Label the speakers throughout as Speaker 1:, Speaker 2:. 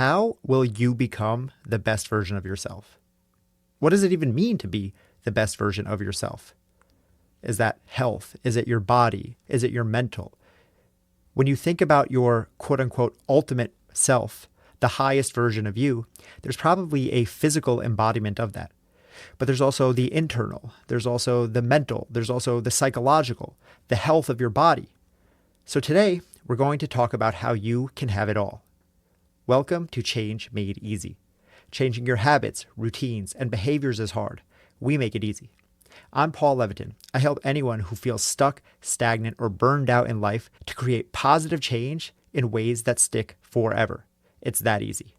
Speaker 1: How will you become the best version of yourself? What does it even mean to be the best version of yourself? Is that health? Is it your body? Is it your mental? When you think about your quote unquote ultimate self, the highest version of you, there's probably a physical embodiment of that. But there's also the internal, there's also the mental, there's also the psychological, the health of your body. So today, we're going to talk about how you can have it all. Welcome to Change Made Easy. Changing your habits, routines, and behaviors is hard. We make it easy. I'm Paul Levitin. I help anyone who feels stuck, stagnant, or burned out in life to create positive change in ways that stick forever. It's that easy.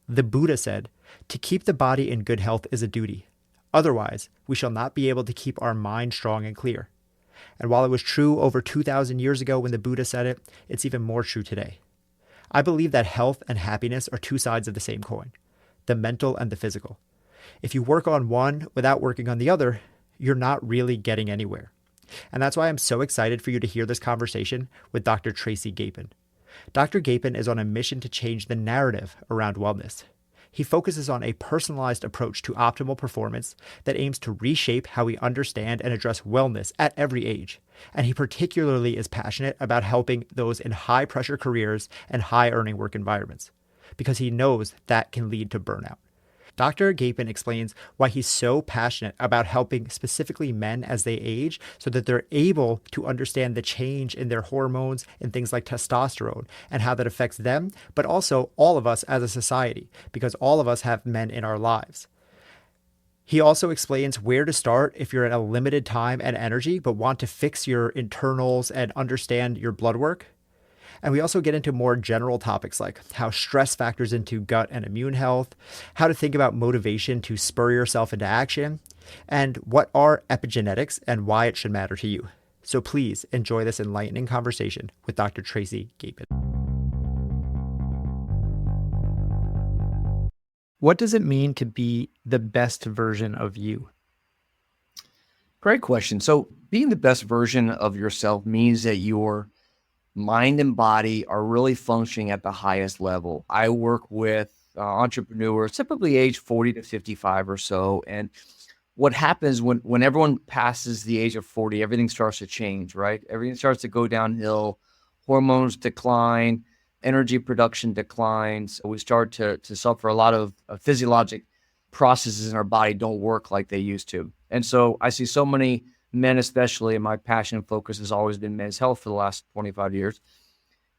Speaker 1: The Buddha said, "To keep the body in good health is a duty. Otherwise, we shall not be able to keep our mind strong and clear." And while it was true over 2,000 years ago when the Buddha said it, it's even more true today. I believe that health and happiness are two sides of the same coin, the mental and the physical. If you work on one without working on the other, you're not really getting anywhere. And that's why I'm so excited for you to hear this conversation with Dr. Tracy Gapin. Dr. Gapin is on a mission to change the narrative around wellness. He focuses on a personalized approach to optimal performance that aims to reshape how we understand and address wellness at every age. And he particularly is passionate about helping those in high-pressure careers and high-earning work environments, because he knows that can lead to burnout. Dr. Gapin explains why he's so passionate about helping specifically men as they age so that they're able to understand the change in their hormones and things like testosterone and how that affects them, but also all of us as a society, because all of us have men in our lives. He also explains where to start if you're at a limited time and energy, but want to fix your internals and understand your blood work. And we also get into more general topics like how stress factors into gut and immune health, how to think about motivation to spur yourself into action, and what are epigenetics and why it should matter to you. So please enjoy this enlightening conversation with Dr. Tracy Gapin. What does it mean to be the best version of you?
Speaker 2: Great question. So being the best version of yourself means that your mind and body are really functioning at the highest level. I work with entrepreneurs, typically age 40 to 55 or so. And what happens when everyone passes the age of 40, everything starts to change, right? Everything starts to go downhill. Hormones decline, energy production declines. We start to suffer a lot of physiologic processes in our body don't work like they used to. And so I see so many men, especially, and my passion and focus has always been men's health for the last 25 years,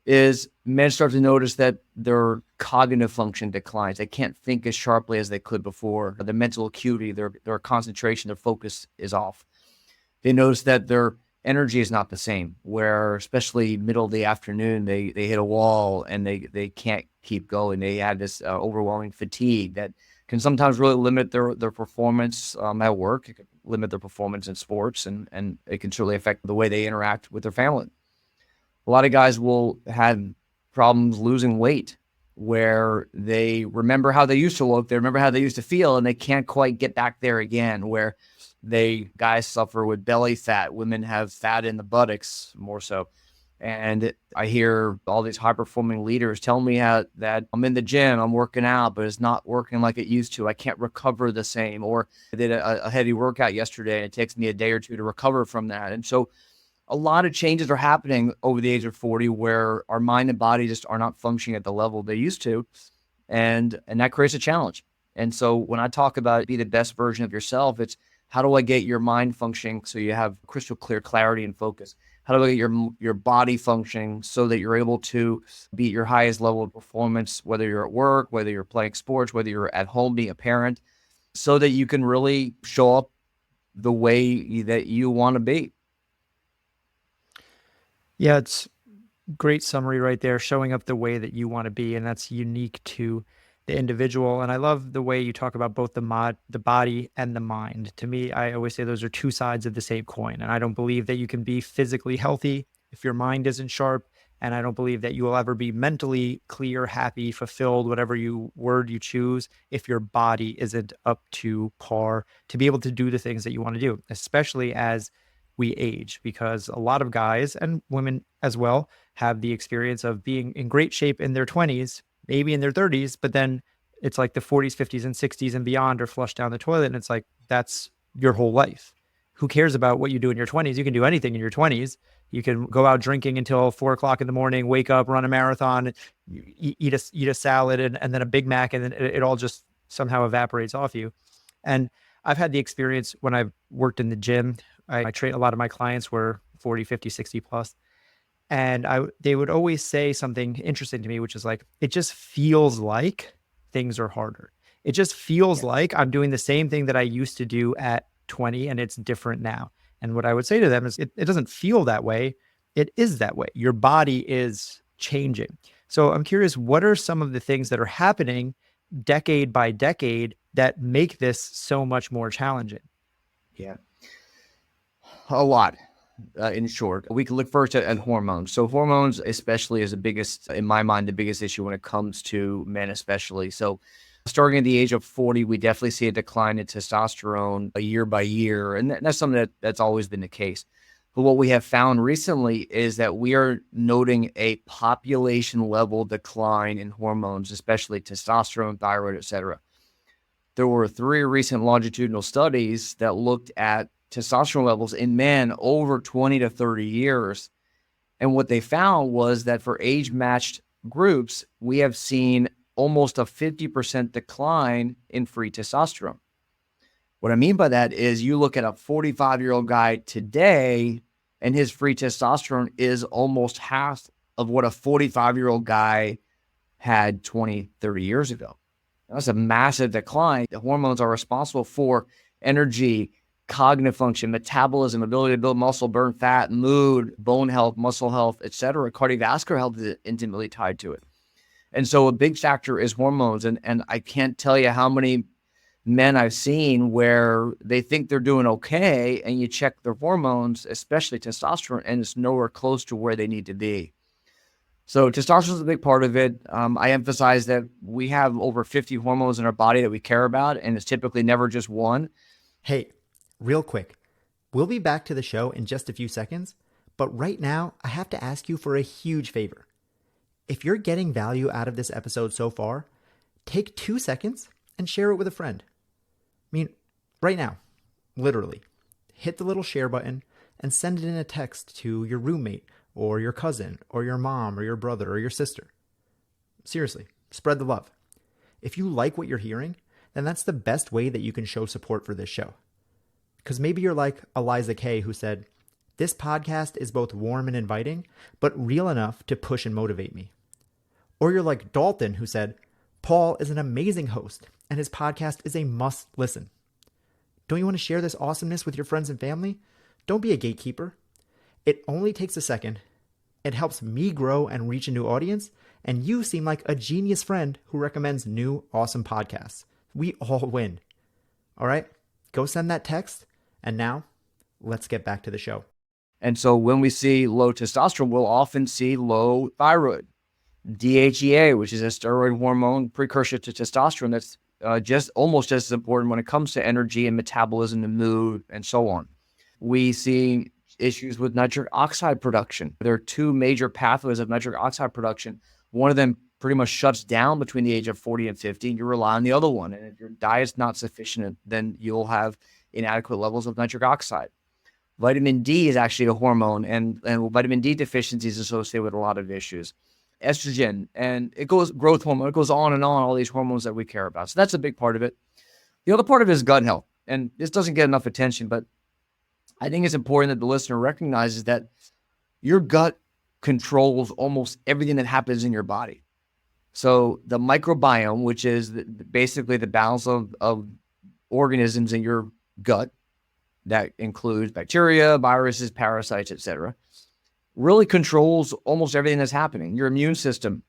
Speaker 2: is men start to notice that their cognitive function declines. They can't think as sharply as they could before. Their mental acuity, their concentration, their focus is off. They notice that their energy is not the same, where especially middle of the afternoon, they hit a wall and they can't keep going. They have this overwhelming fatigue that can sometimes really limit their performance at work. It can limit their performance in sports, and it can certainly affect the way they interact with their family. A lot of guys will have problems losing weight, where they remember how they used to look, they remember how they used to feel, and they can't quite get back there again, where guys suffer with belly fat, women have fat in the buttocks more so. And I hear all these high-performing leaders tell me that I'm in the gym, I'm working out, but it's not working like it used to. I can't recover the same. Or I did a heavy workout yesterday, and it takes me a day or two to recover from that. And so a lot of changes are happening over the age of 40 where our mind and body just are not functioning at the level they used to. And that creates a challenge. And so when I talk about be the best version of yourself, it's how do I get your mind functioning so you have crystal clear clarity and focus? How do I get your body functioning so that you're able to be at your highest level of performance, whether you're at work, whether you're playing sports, whether you're at home being a parent, so that you can really show up the way that you want to be?
Speaker 1: Yeah, it's great summary right there, showing up the way that you want to be, and that's unique to the individual. And I love the way you talk about both the body and the mind. To me, I always say those are two sides of the same coin. And I don't believe that you can be physically healthy if your mind isn't sharp. And I don't believe that you will ever be mentally clear, happy, fulfilled, whatever word you choose, if your body isn't up to par to be able to do the things that you want to do, especially as we age, because a lot of guys and women as well have the experience of being in great shape in their 20s, maybe in their 30s, but then it's like the 40s, 50s, and 60s and beyond are flushed down the toilet. And it's like, that's your whole life. Who cares about what you do in your 20s? You can do anything in your 20s. You can go out drinking until 4 o'clock in the morning, wake up, run a marathon, eat a salad and then a Big Mac, and then it all just somehow evaporates off you. And I've had the experience when I've worked in the gym. I train, a lot of my clients were 40, 50, 60 plus. And they would always say something interesting to me, which is like, it just feels like things are harder. It just feels like I'm doing the same thing that I used to do at 20 and it's different now. And what I would say to them is it doesn't feel that way. It is that way. Your body is changing. So I'm curious, what are some of the things that are happening decade by decade that make this so much more challenging?
Speaker 2: Yeah, a lot. In short, we can look first at hormones. So hormones especially is the biggest, in my mind, the biggest issue when it comes to men especially. So starting at the age of 40, we definitely see a decline in testosterone year by year. And that's something that's always been the case. But what we have found recently is that we are noting a population level decline in hormones, especially testosterone, thyroid, et cetera. There were 3 recent longitudinal studies that looked at testosterone levels in men over 20 to 30 years. And what they found was that for age-matched groups, we have seen almost a 50% decline in free testosterone. What I mean by that is you look at a 45-year-old guy today, and his free testosterone is almost half of what a 45-year-old guy had 20, 30 years ago. That's a massive decline. The hormones are responsible for energy, cognitive function, metabolism, ability to build muscle, burn fat, mood, bone health, muscle health, et cetera. Cardiovascular health is intimately tied to it. And so a big factor is hormones. And I can't tell you how many men I've seen where they think they're doing okay, and you check their hormones, especially testosterone, and it's nowhere close to where they need to be. So testosterone is a big part of it. I emphasize that we have over 50 hormones in our body that we care about, and it's typically never just one.
Speaker 1: Hey, real quick, we'll be back to the show in just a few seconds, but right now I have to ask you for a huge favor. If you're getting value out of this episode so far, take 2 seconds and share it with a friend. I mean, right now, literally, hit the little share button and send it in a text to your roommate or your cousin or your mom or your brother or your sister. Seriously, spread the love. If you like what you're hearing, then that's the best way that you can show support for this show. Because maybe you're like Eliza Kay, who said, "This podcast is both warm and inviting, but real enough to push and motivate me." Or you're like Dalton, who said, "Paul is an amazing host, and his podcast is a must listen." Don't you want to share this awesomeness with your friends and family? Don't be a gatekeeper. It only takes a second. It helps me grow and reach a new audience, and you seem like a genius friend who recommends new, awesome podcasts. We all win. All right, go send that text. And now, let's get back to the show.
Speaker 2: And so when we see low testosterone, we'll often see low thyroid. DHEA, which is a steroid hormone precursor to testosterone, that's just almost just as important when it comes to energy and metabolism and mood and so on. We see issues with nitric oxide production. There are 2 major pathways of nitric oxide production. One of them pretty much shuts down between the age of 40 and 50, and you rely on the other one. And if your diet's not sufficient, then you'll have inadequate levels of nitric oxide. Vitamin D is actually a hormone, and vitamin D deficiency is associated with a lot of issues. Estrogen, and it goes, growth hormone, it goes on and on, all these hormones that we care about. So that's a big part of it. The other part of it is gut health, and this doesn't get enough attention, but I think it's important that the listener recognizes that your gut controls almost everything that happens in your body. So the microbiome, which is basically the balance of organisms in your gut, that includes bacteria, viruses, parasites, etc., really controls almost everything that's happening. Your immune system,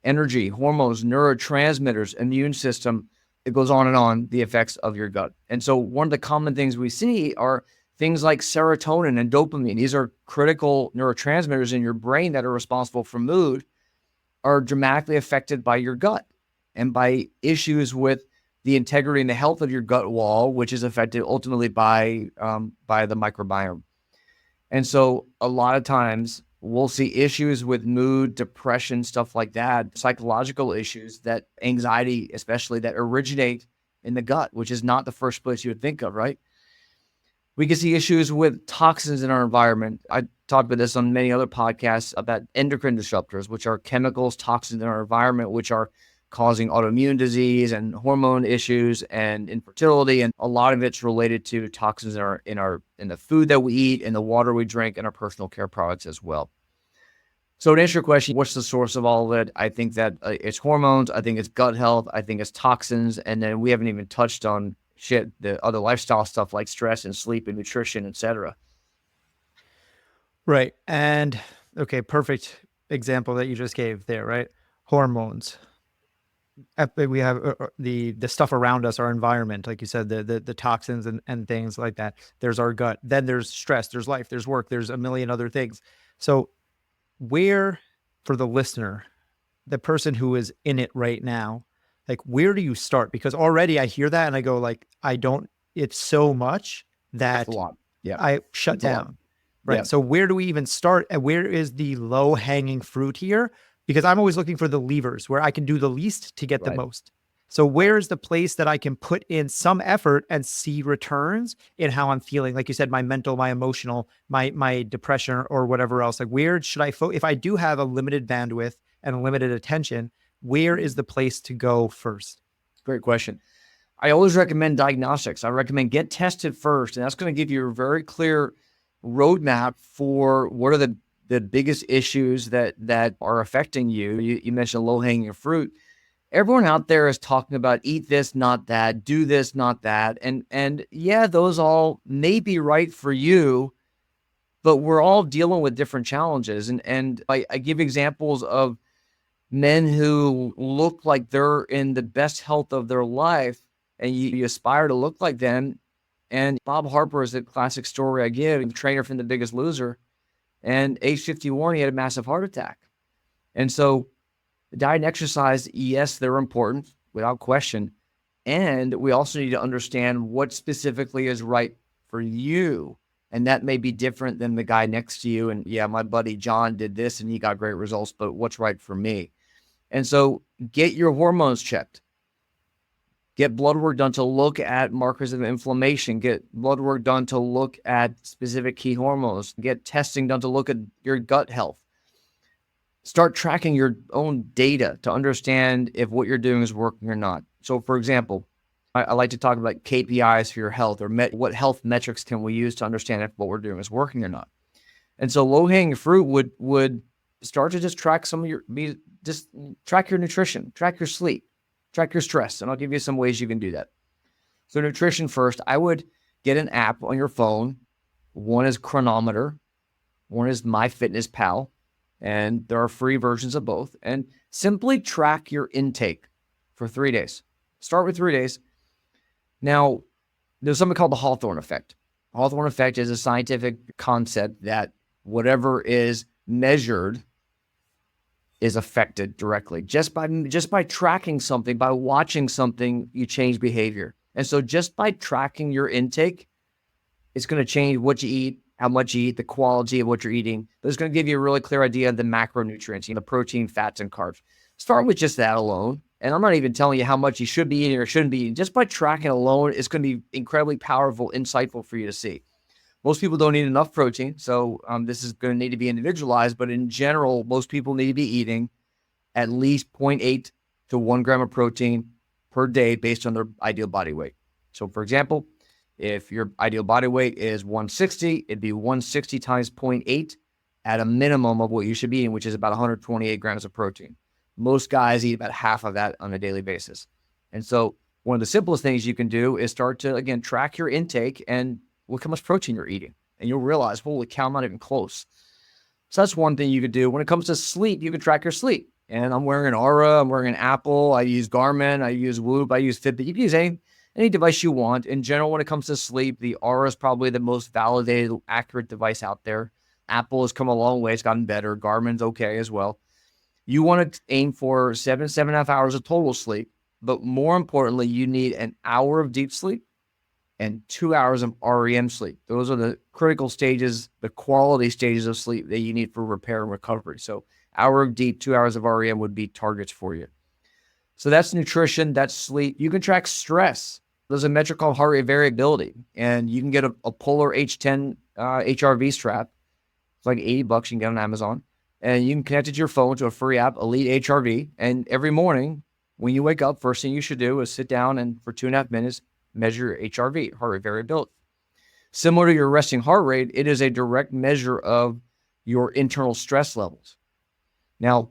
Speaker 2: energy, hormones, neurotransmitters, immune system, it goes on and on, the effects of your gut. And so one of the common things we see are things like serotonin and dopamine. These are critical neurotransmitters in your brain that are responsible for mood, are dramatically affected by your gut and by issues with the integrity and the health of your gut wall, which is affected ultimately by the microbiome. And so a lot of times We'll see issues with mood, depression, stuff like that, psychological issues, that anxiety, especially, that originate in the gut, which is not the first place you would think of, right? We can see issues with toxins in our environment. I talked about this on many other podcasts about endocrine disruptors, which are chemicals, toxins in our environment, which are causing autoimmune disease and hormone issues and infertility. And a lot of it's related to toxins in the food that we eat, in the water we drink, and our personal care products as well. So to answer your question, what's the source of all of it? I think that it's hormones. I think it's gut health. I think it's toxins. And then we haven't even touched on the other lifestyle stuff like stress and sleep and nutrition, etc.
Speaker 1: Right. And okay, perfect example that you just gave there, right? Hormones. We have the stuff around us, our environment, like you said, the toxins and things like that. There's our gut. Then there's stress, there's life, there's work, there's a million other things. So where, for the listener, the person who is in it right now, like, where do you start? Because already I hear that and I go like, it's so much that I shut down. Right. Yeah. So where do we even start? And where is the low hanging fruit here? Because I'm always looking for the levers where I can do the least to get the most. So where is the place that I can put in some effort and see returns in how I'm feeling? Like you said, my mental, my emotional, my depression, or whatever else. Like, where should I focus? If I do have a limited bandwidth and a limited attention, where is the place to go first?
Speaker 2: Great question. I always recommend diagnostics. I recommend get tested first. And that's going to give you a very clear roadmap for what are the biggest issues that are affecting you. You mentioned low-hanging fruit. Everyone out there is talking about eat this, not that, do this, not that. And yeah, those all may be right for you, but we're all dealing with different challenges. And I give examples of men who look like they're in the best health of their life, and you aspire to look like them. And Bob Harper is a classic story I give, a trainer from The Biggest Loser. And age 51, he had a massive heart attack. And so diet and exercise, yes, they're important without question. And we also need to understand what specifically is right for you. And that may be different than the guy next to you. And yeah, my buddy John did this and he got great results, but what's right for me? And so get your hormones checked. Get blood work done to look at markers of inflammation. Get blood work done to look at specific key hormones. Get testing done to look at your gut health. Start tracking your own data to understand if what you're doing is working or not. So, for example, I like to talk about KPIs for your health, or what health metrics can we use to understand if what we're doing is working or not. And so low-hanging fruit would start to just track track your nutrition, track your sleep, track your stress, and I'll give you some ways you can do that. So nutrition first, I would get an app on your phone. One is Chronometer, one is MyFitnessPal, and there are free versions of both. And simply track your intake for 3 days. Start with 3 days. Now, there's something called the Hawthorne effect. Hawthorne effect is a scientific concept that whatever is measured is affected directly. Just by tracking something, by watching something, you change behavior. And so just by tracking your intake, it's going to change what you eat, how much you eat, the quality of what you're eating. But it's going to give you a really clear idea of the macronutrients, the protein, fats, and carbs. Start with just that alone. And I'm not even telling you how much you should be eating or shouldn't be eating. Just by tracking alone, it's going to be incredibly powerful, insightful for you to see. Most people don't eat enough protein, so this is going to need to be individualized. But in general, most people need to be eating at least 0.8 to 1 gram of protein per day based on their ideal body weight. So, for example, if your ideal body weight is 160, it'd be 160 times 0.8 at a minimum of what you should be eating, which is about 128 grams of protein. Most guys eat about half of that on a daily basis. And so one of the simplest things you can do is start to, again, track your intake and look how much protein you're eating. And you'll realize, holy cow, I'm not even close. So that's one thing you could do. When it comes to sleep, you can track your sleep. And I'm wearing an Aura, I'm wearing an Apple, I use Garmin, I use Whoop, I use Fitbit. You can use any device you want. In general, when it comes to sleep, the Aura is probably the most validated, accurate device out there. Apple has come a long way. It's gotten better. Garmin's okay as well. You want to aim for 7.5 hours of total sleep. But more importantly, you need an hour of deep sleep and 2 hours of REM sleep. Those are the critical stages, the quality stages of sleep that you need for repair and recovery. So hour of deep, 2 hours of REM would be targets for you. So that's nutrition, that's sleep. You can track stress. There's a metric called heart rate variability, and you can get a Polar H10 HRV strap. It's like $80 you can get on Amazon, and you can connect it to your phone to a free app, Elite HRV. And every morning when you wake up, first thing you should do is sit down and for 2.5 minutes, measure your HRV, heart rate variability. Similar to your resting heart rate, it is a direct measure of your internal stress levels. Now,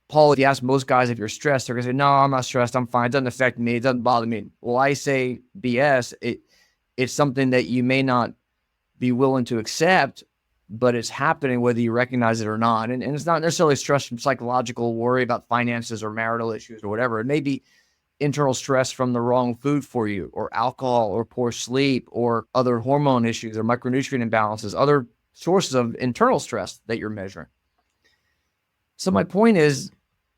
Speaker 2: Paul, if you ask most guys if you're stressed, they're going to say, no, I'm not stressed. I'm fine. It doesn't affect me. It doesn't bother me. Well, I say BS. It's something that you may not be willing to accept, but it's happening whether you recognize it or not. And it's not necessarily stress from psychological worry about finances or marital issues or whatever. It may be internal stress from the wrong food for you, or alcohol, or poor sleep, or other hormone issues or micronutrient imbalances, other sources of internal stress that you're measuring. So my point is,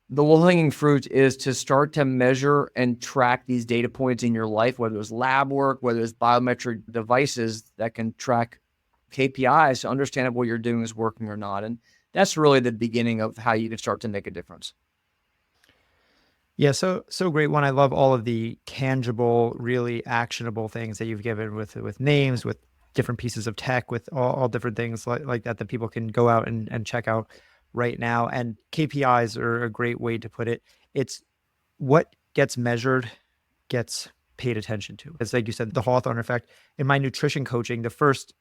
Speaker 2: the low-hanging fruit is to start to measure and track these data points in your life, whether it's lab work, whether it's biometric devices that can track KPIs to understand if what you're doing is working or not. And that's really the beginning of how you can start to make a difference.
Speaker 1: Yeah, so great one. I love all of the tangible, really actionable things that you've given with names, with different pieces of tech, with all different things like that people can go out and check out right now. And KPIs are a great way to put it. It's what gets measured gets paid attention to. It's like you said, the Hawthorne effect. In my nutrition coaching, the first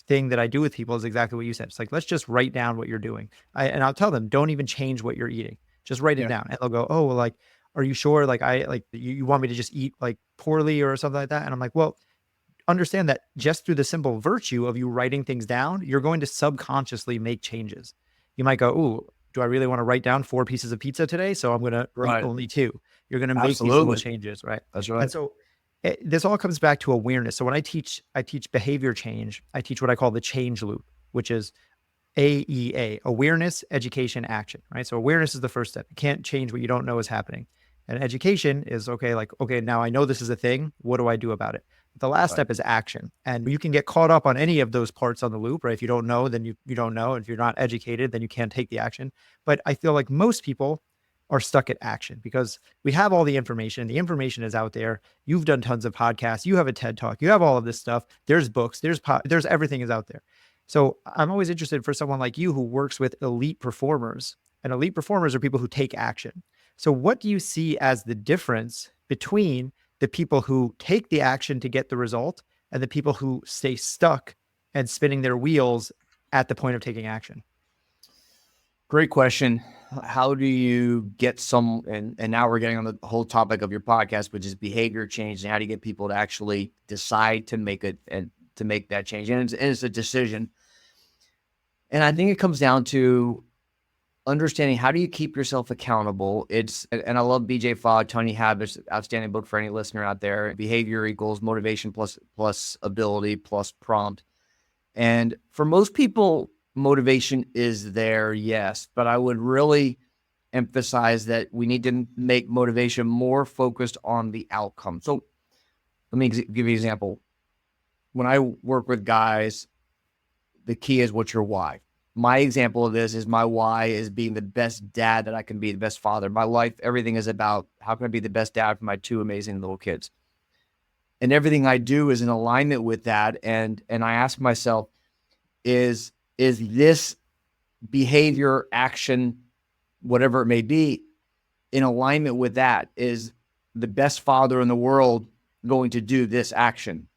Speaker 1: thing that I do with people is exactly what you said. It's like, let's just write down what you're doing. And I'll tell them, don't even change what you're eating. Just write it down. And they'll go, oh, well, like, are you sure? Like, you want me to just eat like poorly or something like that? And I'm like, well, understand that just through the simple virtue of you writing things down, you're going to subconsciously make changes. You might go, ooh, do I really want to write down 4 pieces of pizza today? So I'm going to eat only 2. You're going to make these little changes, right?
Speaker 2: That's right.
Speaker 1: And so this all comes back to awareness. So when I teach behavior change, I teach what I call the change loop, which is AEA, awareness, education, action, right? So awareness is the first step. You can't change what you don't know is happening. And education is, okay, now I know this is a thing. What do I do about it? The last step is action. And you can get caught up on any of those parts on the loop, right? If you don't know, then you don't know. If you're not educated, then you can't take the action. But I feel like most people are stuck at action because we have all the information. The information is out there. You've done tons of podcasts. You have a TED Talk. You have all of this stuff. There's books. There's everything is out there. So I'm always interested for someone like you who works with elite performers. And elite performers are people who take action. So what do you see as the difference between the people who take the action to get the result and the people who stay stuck and spinning their wheels at the point of taking action?
Speaker 2: Great question. How do you get and now we're getting on the whole topic of your podcast, which is behavior change, and how do you get people to actually decide to make it and to make that change? And it's a decision. And I think it comes down to understanding how do you keep yourself accountable. And I love BJ Fogg, Tony Habits, outstanding book for any listener out there. Behavior equals motivation plus ability plus prompt. And for most people, motivation is there, yes, but I would really emphasize that we need to make motivation more focused on the outcome. So let me give you an example. When I work with guys, the key is what's your why. My example of this is my why is being the best dad that I can be, the best father. My life, everything is about how can I be the best dad for my 2 amazing little kids. And everything I do is in alignment with that. And I ask myself, is this behavior, action, whatever it may be, in alignment with that? Is the best father in the world going to do this action?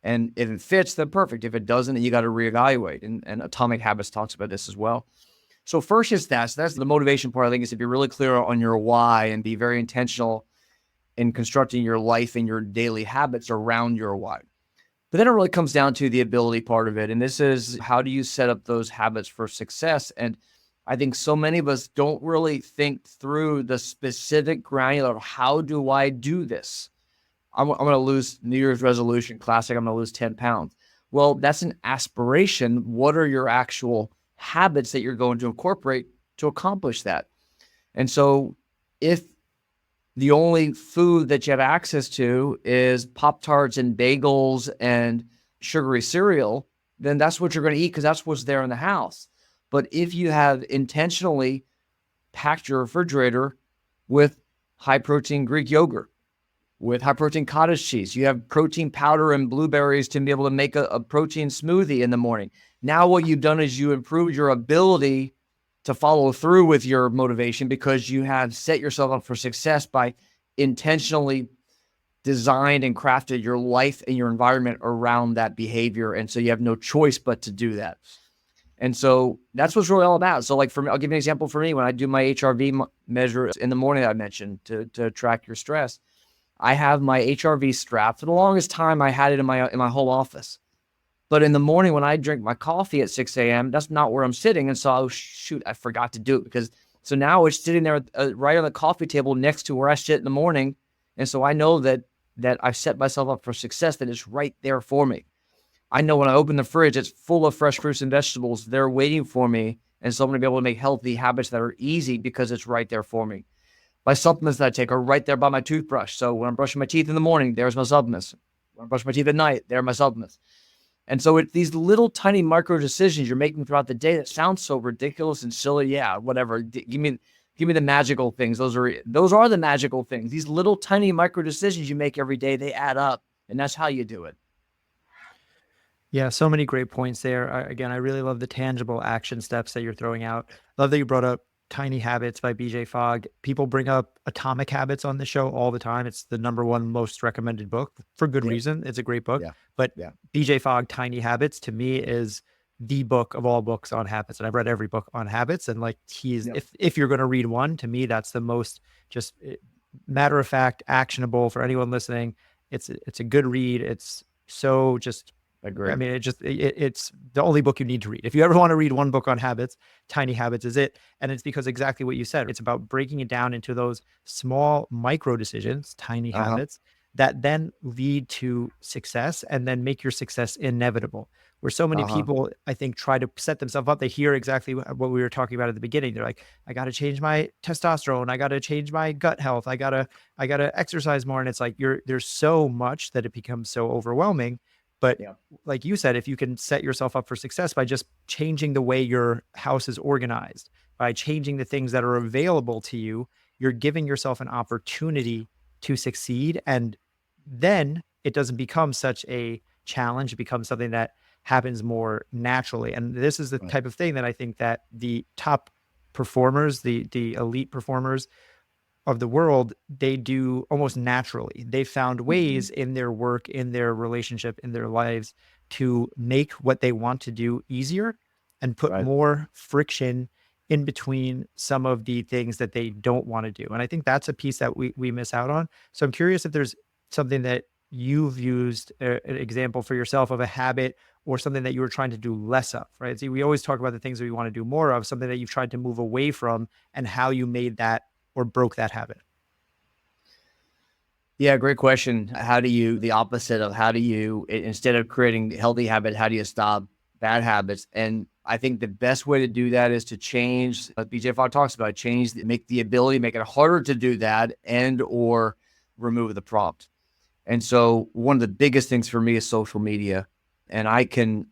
Speaker 2: And if it fits, then perfect. If it doesn't, then you got to reevaluate. And Atomic Habits talks about this as well. So first is that. So that's the motivation part. I think is to be really clear on your why and be very intentional in constructing your life and your daily habits around your why. But then it really comes down to the ability part of it. And this is, how do you set up those habits for success? And I think so many of us don't really think through the specific granular, how do I do this? I'm going to lose New Year's resolution classic. I'm going to lose 10 pounds. Well, that's an aspiration. What are your actual habits that you're going to incorporate to accomplish that? And so if the only food that you have access to is Pop-Tarts and bagels and sugary cereal, then that's what you're going to eat because that's what's there in the house. But if you have intentionally packed your refrigerator with high protein Greek yogurt, with high protein cottage cheese, you have protein powder and blueberries to be able to make a protein smoothie in the morning. Now what you've done is you improved your ability to follow through with your motivation because you have set yourself up for success by intentionally designed and crafted your life and your environment around that behavior. And so you have no choice but to do that. And so that's what's really all about. So like for me, I'll give you an example for me. When I do my HRV measure in the morning that I mentioned to track your stress, I have my HRV strap. For the longest time, I had it in my whole office. But in the morning when I drink my coffee at 6 a.m., that's not where I'm sitting. And so, oh, shoot, I forgot to do it so now it's sitting there right on the coffee table next to where I sit in the morning. And so I know that I've set myself up for success, that it's right there for me. I know when I open the fridge, it's full of fresh fruits and vegetables. They're waiting for me. And so I'm going to be able to make healthy habits that are easy because it's right there for me. My supplements that I take are right there by my toothbrush. So when I'm brushing my teeth in the morning, there's my supplements. When I brush my teeth at night, there are my supplements. And so it's these little tiny micro decisions you're making throughout the day that sound so ridiculous and silly. Yeah, whatever. Give me the magical things. Those are the magical things. These little tiny micro decisions you make every day, they add up, and that's how you do it.
Speaker 1: Yeah, so many great points there. Again, I really love the tangible action steps that you're throwing out. Love that you brought up Tiny Habits by BJ Fogg. People bring up Atomic Habits on the show all the time. It's the #1 most recommended book for good reason. It's a great book.
Speaker 2: Yeah.
Speaker 1: But
Speaker 2: Yeah.
Speaker 1: BJ Fogg, Tiny Habits, to me is the book of all books on habits. And I've read every book on habits. And like if you're going to read one, to me, that's the most just matter of fact, actionable for anyone listening. It's a good read. It's so just
Speaker 2: Agree.
Speaker 1: I mean, it's the only book you need to read. If you ever want to read one book on habits, Tiny Habits is it. And it's because exactly what you said. It's about breaking it down into those small micro decisions, tiny habits that then lead to success and then make your success inevitable. Where so many people, I think, try to set themselves up. They hear exactly what we were talking about at the beginning. They're like, I got to change my testosterone. I got to change my gut health. I got to exercise more. And it's like, there's so much that it becomes so overwhelming. But like you said, if you can set yourself up for success by just changing the way your house is organized, by changing the things that are available to you, you're giving yourself an opportunity to succeed. And then it doesn't become such a challenge. It becomes something that happens more naturally. And this is the type of thing that I think that the top performers, the elite performers of the world, they do almost naturally. They found ways in their work, in their relationship, in their lives to make what they want to do easier and put more friction in between some of the things that they don't want to do. And I think that's a piece that we miss out on. So I'm curious if there's something that you've used, an example for yourself of a habit or something that you were trying to do less of, right? See, we always talk about the things that we want to do more of, something that you've tried to move away from and how you made that or broke that habit.
Speaker 2: Yeah, great question. The opposite of how do you, instead of creating healthy habits, how do you stop bad habits? And I think the best way to do that is to change, like BJ Fogg talks about, make it harder to do that and or remove the prompt. And so one of the biggest things for me is social media. And I can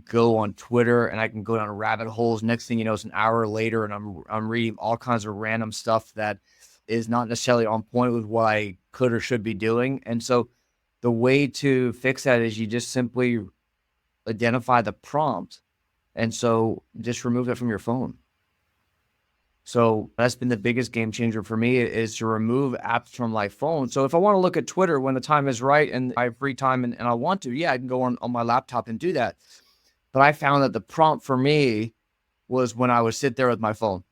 Speaker 2: go on Twitter and I can go down rabbit holes. Next thing you know, it's an hour later and I'm reading all kinds of random stuff that is not necessarily on point with what I could or should be doing. And so the way to fix that is you just simply identify the prompt. And so just remove it from your phone. So that's been the biggest game changer for me, is to remove apps from my phone. So if I want to look at Twitter when the time is right and I have free time and I want to, I can go on my laptop and do that. But I found that the prompt for me was when I would sit there with my phone.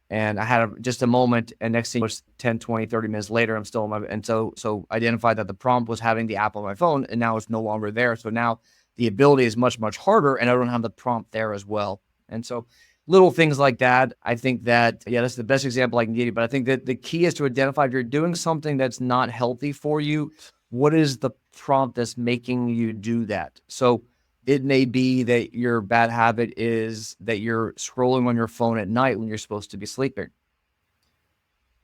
Speaker 2: And I had just a moment, and next thing was 10, 20, 30 minutes later, I'm still on my, and so identified that the prompt was having the app on my phone, and now it's no longer there. So now the ability is much, much harder, and I don't have the prompt there as well. And so little things like that, I think that, that's the best example I can give you. But I think that the key is to identify if you're doing something that's not healthy for you, what is the prompt that's making you do that? So it may be that your bad habit is that you're scrolling on your phone at night when you're supposed to be sleeping.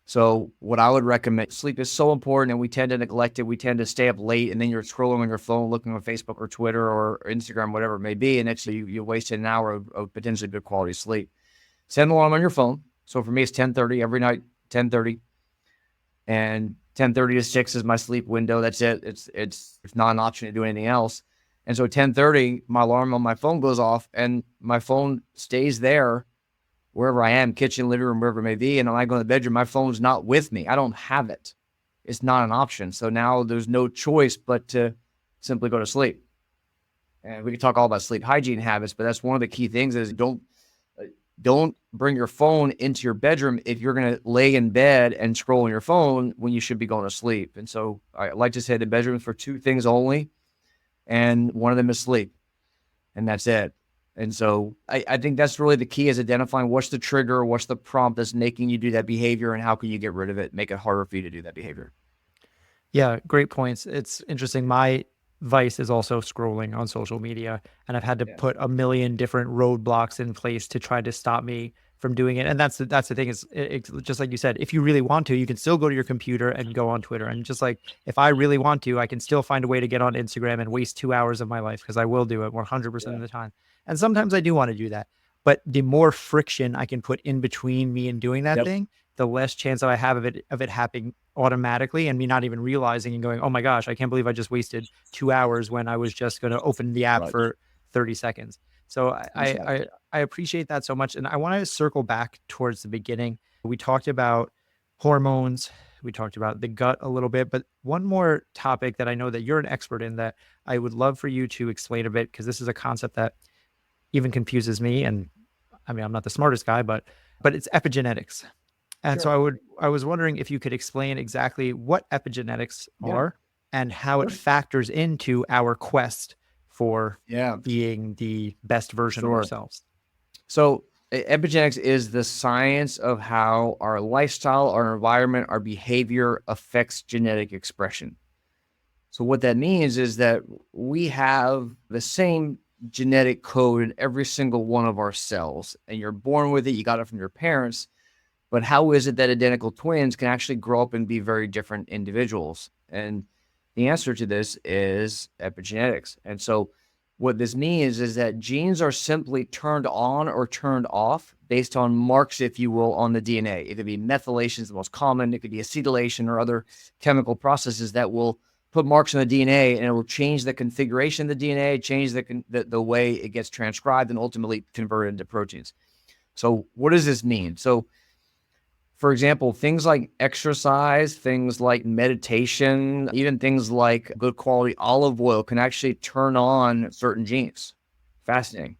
Speaker 2: So what I would recommend, sleep is so important and we tend to neglect it. We tend to stay up late and then you're scrolling on your phone, looking on Facebook or Twitter or Instagram, whatever it may be. And actually you wasted an hour of potentially good quality sleep. Set an alarm on your phone. So for me, it's 10:30 every night, 10:30. And 10:30 to 6 is my sleep window. That's it. It's not an option to do anything else. And so 10:30, my alarm on my phone goes off and my phone stays there wherever I am, kitchen, living room, wherever it may be. And when I go in the bedroom, my phone's not with me. I don't have it. It's not an option. So now there's no choice but to simply go to sleep. And we can talk all about sleep hygiene habits, but that's one of the key things is don't bring your phone into your bedroom if you're going to lay in bed and scroll on your phone when you should be going to sleep. And so I like to say the bedroom is for two things only, and one of them is sleep, and that's it. And so I think that's really the key, is identifying what's the trigger, what's the prompt that's making you do that behavior, and how can you get rid of it, make it harder for you to do that behavior.
Speaker 1: Yeah, great points. It's interesting. My vice is also scrolling on social media, and I've had to put a million different roadblocks in place to try to stop me from doing it. And that's the thing is, it's just like you said, if you really want to, you can still go to your computer and go on Twitter. And just like, if I really want to, I can still find a way to get on Instagram and waste 2 hours of my life, because I will do it 100% of the time. And sometimes I do want to do that. But the more friction I can put in between me and doing that thing, the less chance that I have of it happening automatically and me not even realizing and going, oh my gosh, I can't believe I just wasted 2 hours when I was just going to open the app for 30 seconds. So I appreciate that so much. And I want to circle back towards the beginning. We talked about hormones. We talked about the gut a little bit, but one more topic that I know that you're an expert in that I would love for you to explain a bit, because this is a concept that even confuses me. And I mean, I'm not the smartest guy, but it's epigenetics. And so I was wondering if you could explain exactly what epigenetics are and how it factors into our quest for being the best version of ourselves.
Speaker 2: So epigenetics is the science of how our lifestyle, our environment, our behavior affects genetic expression. So what that means is that we have the same genetic code in every single one of our cells, and you're born with it. You got it from your parents. But how is it that identical twins can actually grow up and be very different individuals? And the answer to this is epigenetics. And so what this means is that genes are simply turned on or turned off based on marks, if you will, on the DNA. It could be methylation is the most common. It could be acetylation or other chemical processes that will put marks on the DNA, and it will change the configuration of the DNA, change the way it gets transcribed, and ultimately converted into proteins. So what does this mean? So for example, things like exercise, things like meditation, even things like good quality olive oil can actually turn on certain genes. Fascinating.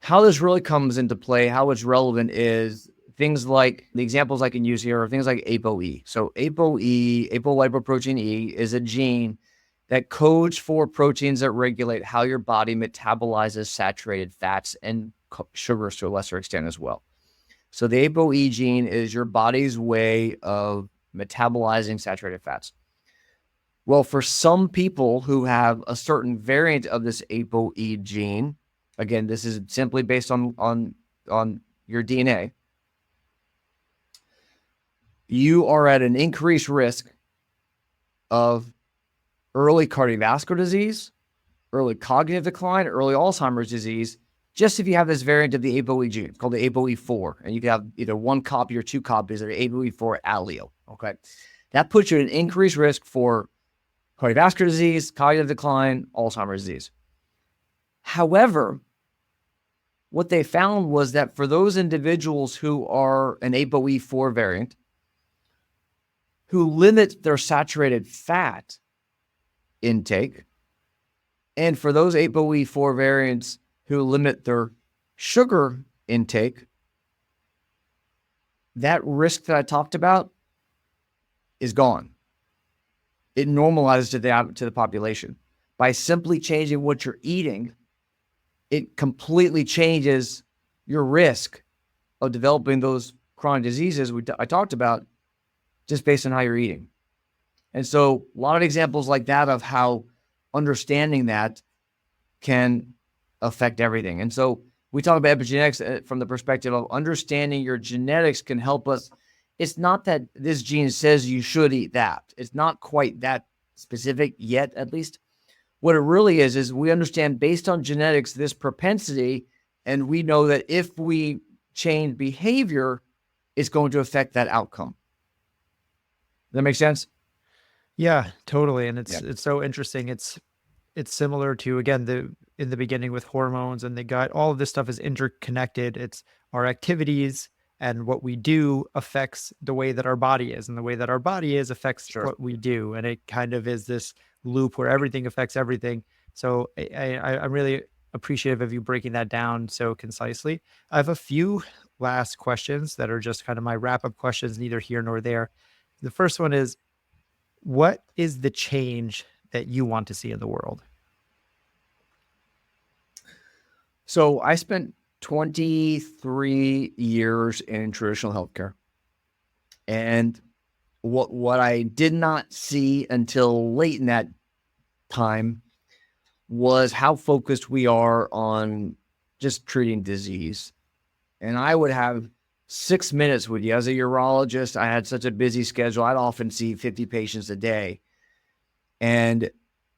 Speaker 2: How this really comes into play, how it's relevant, is things like, the examples I can use here are things like ApoE. So ApoE, apolipoprotein E, is a gene that codes for proteins that regulate how your body metabolizes saturated fats and sugars to a lesser extent as well. So the ApoE gene is your body's way of metabolizing saturated fats. Well, for some people who have a certain variant of this ApoE gene, again, this is simply based on your DNA, you are at an increased risk of early cardiovascular disease, early cognitive decline, early Alzheimer's disease, just if you have this variant of the ApoE gene. It's called the ApoE4, and you can have either one copy or two copies of the ApoE4 allele, okay? That puts you at an increased risk for cardiovascular disease, cognitive decline, Alzheimer's disease. However, what they found was that for those individuals who are an ApoE4 variant, who limit their saturated fat intake, and for those ApoE4 variants who limit their sugar intake, that risk that I talked about is gone. It normalizes to the population. By simply changing what you're eating, it completely changes your risk of developing those chronic diseases I talked about just based on how you're eating. And so a lot of examples like that of how understanding that can affect everything. And so we talk about epigenetics from the perspective of understanding your genetics can help us it's not that this gene says you should eat that. It's not quite that specific yet, at least. What it really is we understand based on genetics, this propensity, and we know that if we change behavior, it's going to affect that outcome. Does that make sense?
Speaker 1: Yeah, totally. And
Speaker 2: Yeah.
Speaker 1: it's so interesting. It's similar to, again, in the beginning with hormones and the gut. All of this stuff is interconnected. It's our activities and what we do affects the way that our body is, and the way that our body is affects
Speaker 2: Sure.
Speaker 1: what we do. And it kind of is this loop where everything affects everything. So I'm really appreciative of you breaking that down so concisely. I have a few last questions that are just kind of my wrap-up questions, neither here nor there. The first one is, what is the change that you want to see in the world?
Speaker 2: So I spent 23 years in traditional healthcare. And what I did not see until late in that time was how focused we are on just treating disease. And I would have 6 minutes with you. As a urologist, I had such a busy schedule. I'd often see 50 patients a day. And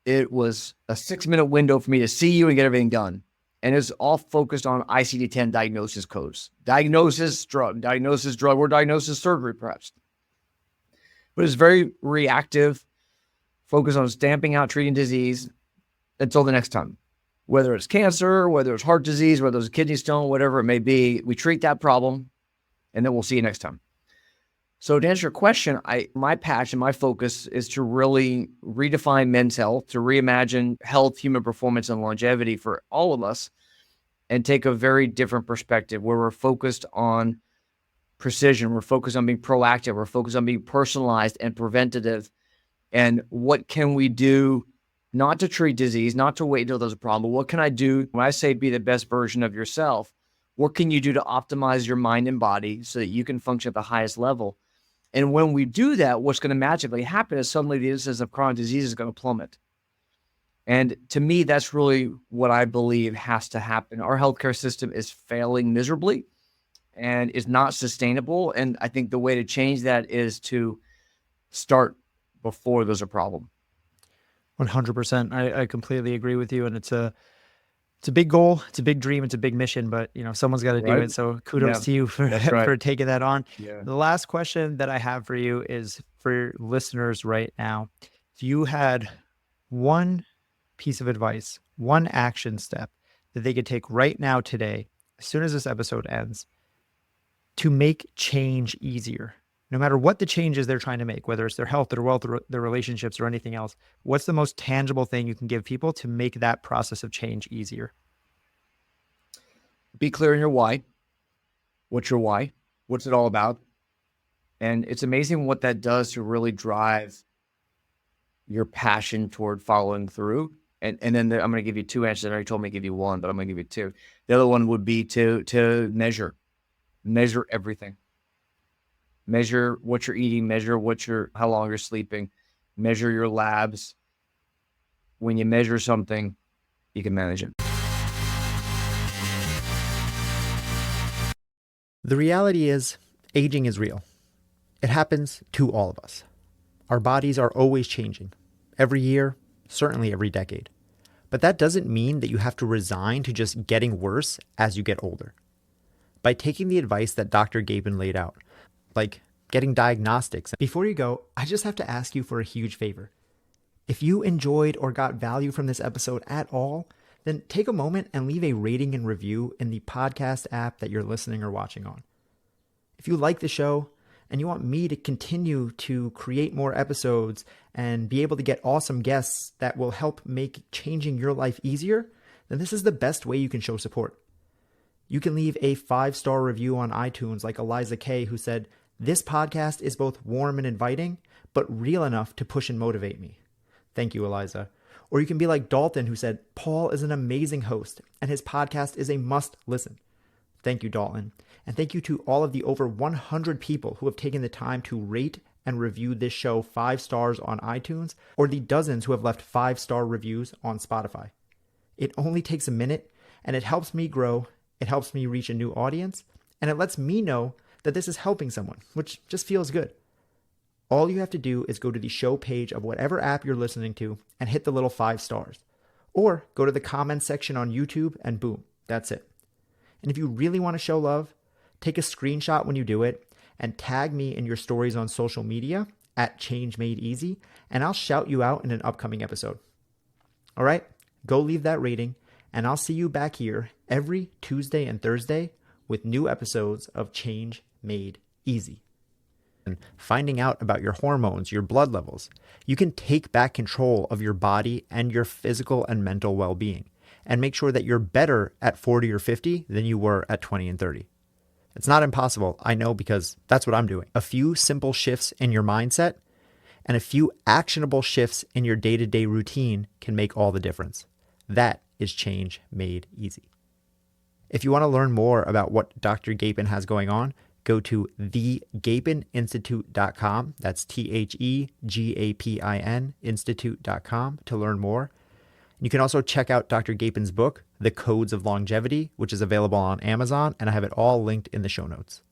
Speaker 2: it was a 6-minute window for me to see you and get everything done. And it's all focused on ICD-10 diagnosis codes. Diagnosis, drug, or diagnosis, surgery, perhaps. But it's very reactive, focused on stamping out treating disease until the next time. Whether it's cancer, whether it's heart disease, whether it's a kidney stone, whatever it may be, we treat that problem, and then we'll see you next time. So to answer your question, my passion, my focus is to really redefine men's health, to reimagine health, human performance, and longevity for all of us, and take a very different perspective where we're focused on precision, we're focused on being proactive, we're focused on being personalized and preventative. And what can we do not to treat disease, not to wait until there's a problem, but what can I do? When I say be the best version of yourself, what can you do to optimize your mind and body so that you can function at the highest level? And when we do that, what's going to magically happen is suddenly the incidence of chronic disease is going to plummet. And to me, that's really what I believe has to happen. Our healthcare system is failing miserably and is not sustainable. And I think the way to change that is to start before there's a problem.
Speaker 1: 100%. I completely agree with you. And it's a big goal. It's a big dream. It's a big mission, but someone's got to do it. So kudos to you for, for taking that on.
Speaker 2: Yeah.
Speaker 1: The last question that I have for you is for listeners right now. If you had one piece of advice, one action step that they could take right now today, as soon as this episode ends, to make change easier, no matter what the changes they're trying to make, whether it's their health, their wealth, their relationships, or anything else, what's the most tangible thing you can give people to make that process of change easier?
Speaker 2: Be clear in your why. What's your why? What's it all about? And it's amazing what that does to really drive your passion toward following through. And then I'm going to give you two answers. I already told me to give you one, but I'm going to give you two. The other one would be to measure everything. Measure what you're eating, measure how long you're sleeping, measure your labs. When you measure something, you can manage it.
Speaker 1: The reality is, aging is real. It happens to all of us. Our bodies are always changing. Every year, certainly every decade. But that doesn't mean that you have to resign to just getting worse as you get older. By taking the advice that Dr. Gapin laid out, like getting diagnostics. Before you go, I just have to ask you for a huge favor. If you enjoyed or got value from this episode at all, then take a moment and leave a rating and review in the podcast app that you're listening or watching on. If you like the show and you want me to continue to create more episodes and be able to get awesome guests that will help make changing your life easier, then this is the best way you can show support. You can leave a 5-star review on iTunes like Eliza K, who said, "This podcast is both warm and inviting, but real enough to push and motivate me." Thank you, Eliza. Or you can be like Dalton, who said, "Paul is an amazing host, and his podcast is a must listen." Thank you, Dalton. And thank you to all of the over 100 people who have taken the time to rate and review this show 5 stars on iTunes, or the dozens who have left 5-star reviews on Spotify. It only takes a minute, and it helps me grow, it helps me reach a new audience, and it lets me know that this is helping someone, which just feels good. All you have to do is go to the show page of whatever app you're listening to and hit the little 5 stars. Or go to the comments section on YouTube and boom, that's it. And if you really want to show love, take a screenshot when you do it and tag me in your stories on social media at Change Made Easy, and I'll shout you out in an upcoming episode. All right, go leave that rating, and I'll see you back here every Tuesday and Thursday with new episodes of Change Made Easy. And finding out about your hormones, your blood levels, you can take back control of your body and your physical and mental well-being and make sure that you're better at 40 or 50 than you were at 20 and 30. It's not impossible, I know, because that's what I'm doing. A few simple shifts in your mindset and a few actionable shifts in your day-to-day routine can make all the difference. That is change made easy. If you want to learn more about what Dr. Gapin has going on, go to thegapininstitute.com. That's THEGAPIN institute.com to learn more. You can also check out Dr. Gapin's book, The Codes of Longevity, which is available on Amazon, and I have it all linked in the show notes.